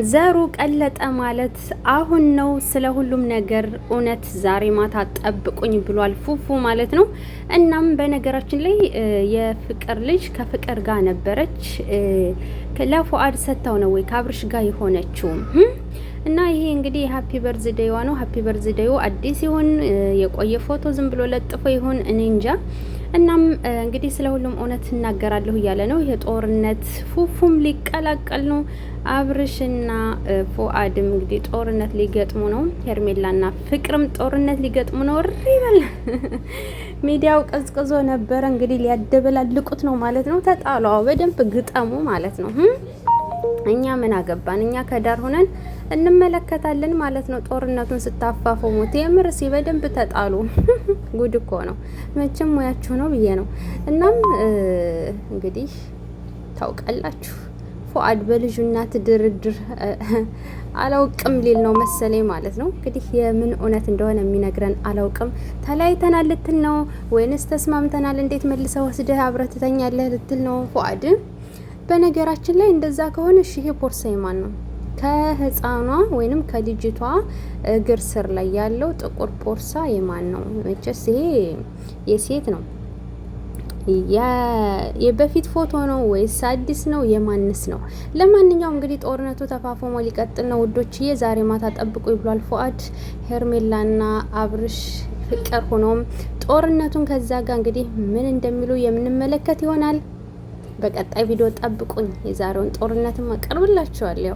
ዘሩ ቀለጠ ማለት አሁን ነው። ስለ ሁሉም ነገር እውነት ዛሬ ማታ ጠብቁኝ ብሏል ፉፉ ማለት ነው። እናም በነገራችን ላይ የፍቅር ልጅ ከፍቅር ጋር ነበረች። ለፉአድ ሰጥታው ነው ወይ ከአብርሽ ጋር የሆነችው? እና ይሄ እንግዲህ የሀፒ በርዝዴዋ ነው። ሀፒ በርዝዴው አዲስ ይሁን የቆየ ፎቶ ዝም ብሎ ለጥፎ ይሁን እኔ እንጃ። እናም እንግዲህ ስለ ሁሉም እውነት እናገራለሁ እያለ ነው። የጦርነት ፉፉም ሊቀላቀል ነው። አብርሽና ፉአድም እንግዲህ ጦርነት ሊገጥሙ ነው። ሄርሜላና ፍቅርም ጦርነት ሊገጥሙ ነው። ሪበል ሚዲያው ቀዝቅዞ ነበረ። እንግዲህ ሊያደበላልቁት ነው ማለት ነው። ተጣሏው በደንብ ግጠሙ ማለት ነው። እኛ ምን አገባን? እኛ ከዳር ሆነን እንመለከታለን ማለት ነው። ጦርነቱን ስታፋፉሙት የምር በደንብ ተጣሉ። ጉድ እኮ ነው። መቼም ሙያችሁ ነው ብዬ ነው። እናም እንግዲህ ታውቃላችሁ ፉአድ በልጁ እናት ድርድር አላውቅም ሊል ነው መሰለኝ ማለት ነው። እንግዲህ የምን እውነት እንደሆነ የሚነግረን አላውቅም። ተለያይተናል ልትል ነው ወይንስ ተስማምተናል? እንዴት መልሰው ወስደህ አብረህ ትተኛለህ ልትል ነው ፉአድ? በነገራችን ላይ እንደዛ ከሆነ እሺ ይሄ ቦርሳ የማን ነው? ከህፃኗ ወይንም ከልጅቷ እግር ስር ላይ ያለው ጥቁር ቦርሳ የማን ነው? መቼስ ይሄ የሴት ነው። የበፊት ፎቶ ነው ወይስ አዲስ ነው? የማንስ ነው? ለማንኛውም እንግዲህ ጦርነቱ ተፋፍሞ ሊቀጥል ነው ውዶችዬ። ዛሬ ማታ ጠብቁ ይብሏል ፉአድ። ሄርሜላና አብርሽ ፍቅር ሆኖም ጦርነቱን ከዛ ጋር እንግዲህ ምን እንደሚሉ የምንመለከት ይሆናል። በቀጣይ ቪዲዮ ጠብቁኝ። የዛሬውን ጦርነትም አቀርብላችኋለሁ።